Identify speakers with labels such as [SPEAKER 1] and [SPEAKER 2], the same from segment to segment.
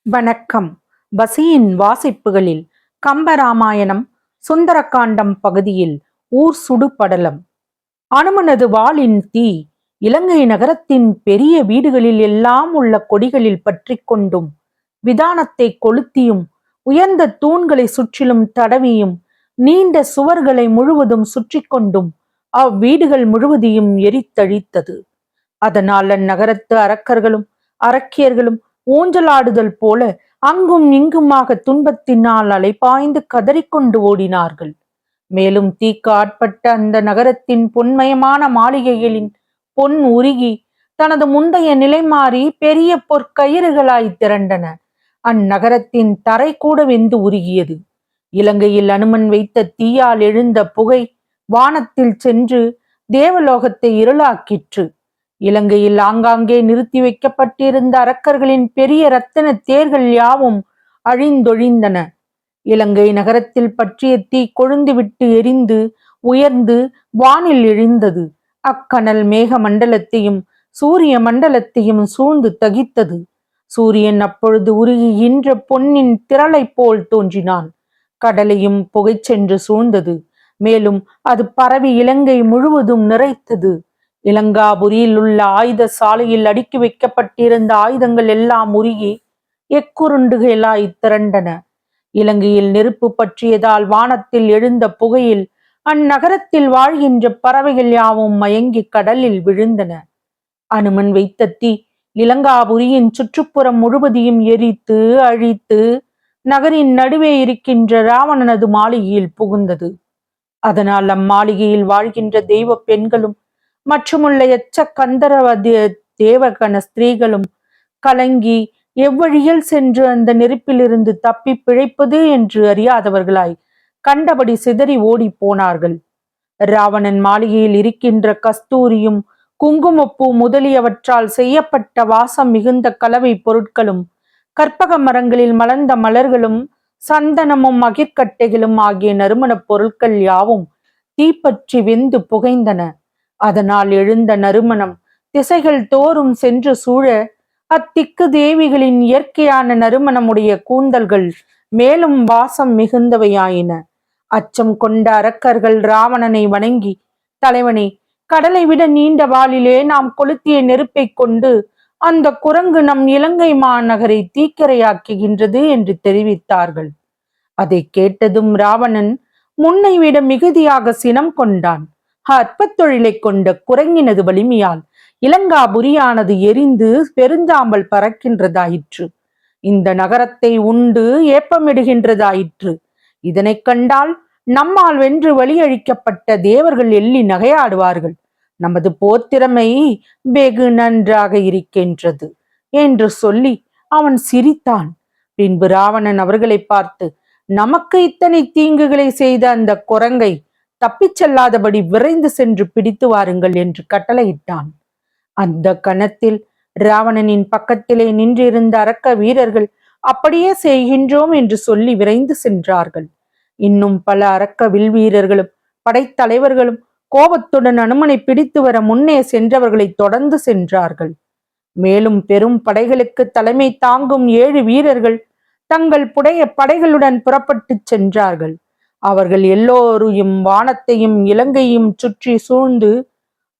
[SPEAKER 1] வணக்கம். வசியின் வாசிப்புகளில் கம்பராமாயணம் சுந்தரகாண்டம் பகுதியில் ஊர் சுடு படலம். அனுமனது வாளின் தீ இலங்கை நகரத்தின் பெரிய வீடுகளில் எல்லாம் உள்ள கொடிகளில் பற்றி கொண்டும் விதானத்தை கொளுத்தியும் உயர்ந்த தூண்களை சுற்றிலும் தடவியும் நீண்ட சுவர்களை முழுவதும் சுற்றி கொண்டும் அவ்வீடுகள் முழுவதையும் எரித்தழித்தது. அதனால் அந்நகரத்து அரக்கர்களும் அரக்கியர்களும் ஊஞ்சலாடுதல் போல அங்கும் இங்குமாக துன்பத்தினால் அலைபாய்ந்து கதறிக்கொண்டு ஓடினார்கள். மேலும் தீக்கு ஆட்பட்ட அந்த நகரத்தின் பொன்மயமான மாளிகைகளின் பொன் உருகி தனது முந்தைய நிலை மாறி பெரிய பொற்கயிறுகளாய் திரண்டன. அந்நகரத்தின் தரை கூட வெந்து உருகியது. இலங்கையில் அனுமன் வைத்த தீயால் எழுந்த புகை வானத்தில் சென்று தேவலோகத்தை இருளாக்கிற்று. இலங்கையில் ஆங்காங்கே நிறுத்தி வைக்கப்பட்டிருந்த அரக்கர்களின் பெரிய இரத்தின தேர்கள் யாவும் அழிந்தொழிந்தன. இலங்கை நகரத்தில் பற்றிய தீ கொழுந்துவிட்டு எரிந்து உயர்ந்து வானில் எழுந்தது. அக்கனல் மேக மண்டலத்தையும் சூரிய மண்டலத்தையும் சூழ்ந்து தகித்தது. சூரியன் அப்பொழுது உருகுகின்ற பொன்னின் திரளை போல் தோன்றினான். கடலையும் புகை சென்று சூழ்ந்தது. மேலும் அது பரவி இலங்கை முழுவதும் நிறைத்தது. இலங்காபுரியில் உள்ள ஆயுத சாலையில் அடுக்கி வைக்கப்பட்டிருந்த ஆயுதங்கள் எல்லாம் உருகி எக்குருண்டுகளாய் திரண்டன. இலங்கையில் நெருப்பு பற்றியதால் வானத்தில் எழுந்த புகையில் அந்நகரத்தில் வாழ்கின்ற பறவைகள் யாவும் மயங்கி கடலில் விழுந்தன. அனுமன் வைத்த தீ இலங்காபுரியின் சுற்றுப்புறம் முழுவதையும் எரித்து அழித்து நகரின் நடுவே இருக்கின்ற ராவணனது மாளிகையில் புகுந்தது. அதனால் அம்மாளிகையில் வாழ்கின்ற தெய்வ பெண்களும் மற்றுமுள்ள எச்ச கந்தரவ தேவகன ஸ்திரீகளும் கலங்கி எவ்வழியில் சென்று அந்த நெருப்பிலிருந்து தப்பி பிழைப்பது என்று அறியாதவர்களாய் கண்டபடி சிதறி ஓடி போனார்கள். ராவணன் மாளிகையில் இருக்கின்ற கஸ்தூரியும் குங்குமப்பூ முதலியவற்றால் செய்யப்பட்ட வாசம் மிகுந்த கலவை பொருட்களும் கற்பக மரங்களில் மலர்ந்த மலர்களும் சந்தனமும் அகிர்கட்டைகளும் ஆகிய நறுமணப் பொருட்கள் யாவும் தீப்பற்றி வெந்து புகைந்தன. அதனால் எழுந்த நறுமணம் திசைகள் தோறும் சென்று சூழ அத்திக்கு தேவிகளின் இயற்கையான நறுமணமுடைய கூந்தல்கள் மேலும் வாசம் மிகுந்தவையாயின. அச்சம் கொண்ட அரக்கர்கள் ராவணனை வணங்கி, தலைவனே, கடலை விட நீண்ட வாளிலே நாம் கொளுத்திய நெருப்பை கொண்டு அந்த குரங்கு நம் இலங்கை மாநகரை தீக்கிரையாக்குகின்றது என்று தெரிவித்தார்கள். அதை கேட்டதும் ராவணன் முன்னை விட மிகுதியாக சினம் கொண்டான். அற்பத் தொழிலை கொண்ட குரங்கினது வலிமையால் இலங்காபுரியானது எரிந்து பெருஞ்சாம்பல் பறக்கின்றதாயிற்று. இந்த நகரத்தை உண்டு ஏப்பமிடுகின்றதாயிற்று. இதனை கண்டால் நம்மால் வென்று வழியழிக்கப்பட்ட தேவர்கள் எள்ளி நகையாடுவார்கள். நமது போர்த்திறமை வெகு நன்றாக இருக்கின்றது என்று சொல்லி அவன் சிரித்தான். பின்பு ராவணன் அவர்களை பார்த்து, நமக்கு இத்தனை தீங்குகளை செய்த அந்த குரங்கை தப்பிச் செல்லாதபடி விரைந்து சென்று பிடித்து வாருங்கள் என்று கட்டளையிட்டான். அந்த கணத்தில் ராவணனின் பக்கத்திலே நின்றிருந்த அரக்க வீரர்கள் அப்படியே செய்கின்றோம் என்று சொல்லி விரைந்து சென்றார்கள். இன்னும் பல அரக்க வில் வீரர்களும் படைத்தலைவர்களும் கோபத்துடன் அனுமனை பிடித்து வர முன்னே சென்றவர்களை தொடர்ந்து சென்றார்கள். மேலும் பெரும் படைகளுக்கு தலைமை தாங்கும் 7 வீரர்கள் தங்கள் படைகளுடன் புறப்பட்டு சென்றார்கள். அவர்கள் எல்லோரையும் வானத்தையும் இலங்கையும் சுற்றி சூழ்ந்து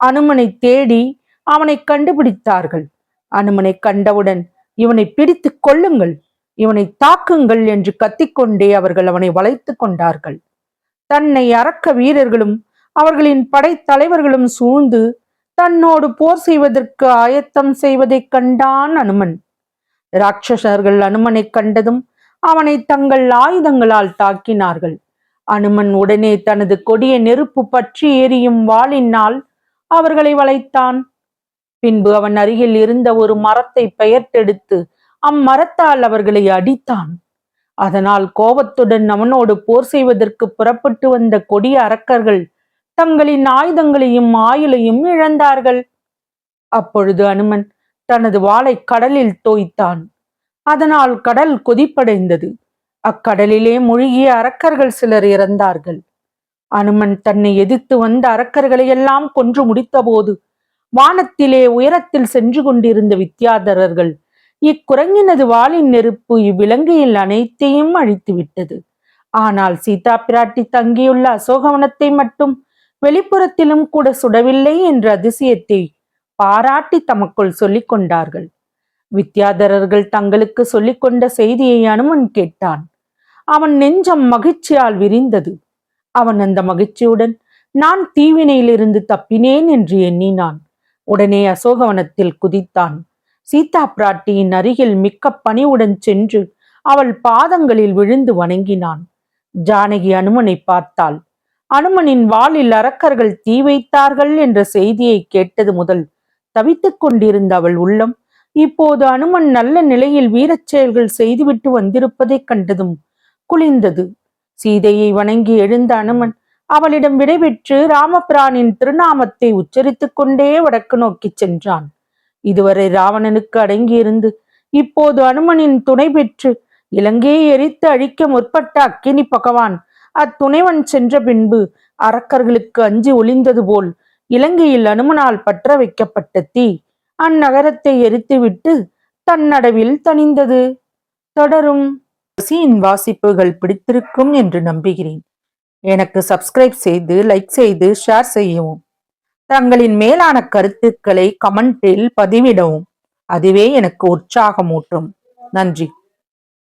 [SPEAKER 1] அனுமனை தேடி அவனை கண்டுபிடித்தார்கள். அனுமனை கண்டவுடன், இவனை பிடித்து கொள்ளுங்கள், இவனை தாக்குங்கள் என்று கத்திக்கொண்டே அவர்கள் அவனை வளைத்து கொண்டார்கள். தன்னை அரக்க வீரர்களும் அவர்களின் படைத்தலைவர்களும் சூழ்ந்து தன்னோடு போர் செய்வதற்கு ஆயத்தம் செய்வதை கண்டான் அனுமன். ராட்சசர்கள் அனுமனை கண்டதும் அவனை தங்கள் ஆயுதங்களால் தாக்கினார்கள். அனுமன் உடனே தனது கொடிய நெருப்பு பற்றி எரியும் வாளினால் அவர்களை வளைத்தான். பின்பு அவன் அருகில் இருந்த ஒரு மரத்தை பெயர்த்தெடுத்து அம்மரத்தால் அவர்களை அடித்தான். அதனால் கோபத்துடன் அவனோடு போர் செய்வதற்கு புறப்பட்டு வந்த கொடிய அரக்கர்கள் தங்களின் ஆயுதங்களையும் ஆயுளையும் இழந்தார்கள். அப்பொழுது அனுமன் தனது வாளை கடலில் தோய்த்தான். அதனால் கடல் கொதிப்படைந்தது. அக்கடலிலே மூழ்கிய அரக்கர்கள் சிலர் இறந்தார்கள். அனுமன் தன்னை எதிர்த்து வந்த அரக்கர்களை எல்லாம் கொன்று முடித்தபோது வானத்திலே உயரத்தில் சென்று கொண்டிருந்த வித்தியாதரர்கள் இக்குரங்கினது வாளின் நெருப்பு இவ்விலங்கையில் அனைத்தையும் அழித்து விட்டது. ஆனால் சீதா பிராட்டி தங்கியுள்ள அசோகவனத்தை மட்டும் வெளிப்புறத்திலும் கூட சுடவில்லை என்ற அதிசயத்தை பாராட்டி தமக்குள் சொல்லிக் கொண்டார்கள். வித்தியாதரர்கள் தங்களுக்கு சொல்லிக்கொண்ட செய்தியை அனுமன் கேட்டான். அவன் நெஞ்சம் மகிழ்ச்சியால் விரிந்தது. அவன் அந்த மகிழ்ச்சியுடன் நான் தீவினையிலிருந்து தப்பினேன் என்று எண்ணினான். உடனே அசோகவனத்தில் குதித்தான். சீதா பிராட்டியின் அருகில் மிக்க பணிவுடன் சென்று அவள் பாதங்களில் விழுந்து வணங்கினான். ஜானகி அனுமனை பார்த்தாள். அனுமனின் வாளில் அரக்கர்கள் தீ வைத்தார்கள் என்ற செய்தியை கேட்டது முதல் தவித்துக் கொண்டிருந்த அவள் உள்ளம் இப்போது அனுமன் நல்ல நிலையில் வீரச் செயல்கள் செய்துவிட்டு வந்திருப்பதைக் கண்டதும் குளிர்ந்தது. சீதையை வணங்கி எழுந்த அனுமன் அவளிடம் விடைபெற்று ராமபிரானின் திருநாமத்தை உச்சரித்துக் கொண்டே வடக்கு நோக்கி சென்றான். இதுவரை ராவணனுக்கு அடங்கியிருந்து இப்போது அனுமனின் துணை பெற்று இலங்கையை எரித்து அழிக்க முற்பட்ட அக்கினி பகவான் அத்துணைவன் சென்ற பின்பு அரக்கர்களுக்கு அஞ்சி ஒளிந்தது போல் இலங்கையில் அனுமனால் பற்ற வைக்கப்பட்ட தீ அந்நகரத்தை எரித்துவிட்டு தன்னடவில் தணிந்தது. தொடரும். பசியின் வாசிப்புகள் பிடித்திருக்கும் என்று நம்புகிறேன். எனக்கு சப்ஸ்கிரைப் செய்து, லைக் செய்து, ஷேர் செய்யவும். தங்களின் மேலான கருத்துக்களை கமெண்டில் பதிவிடவும். அதுவே எனக்கு உற்சாகமூட்டும். நன்றி.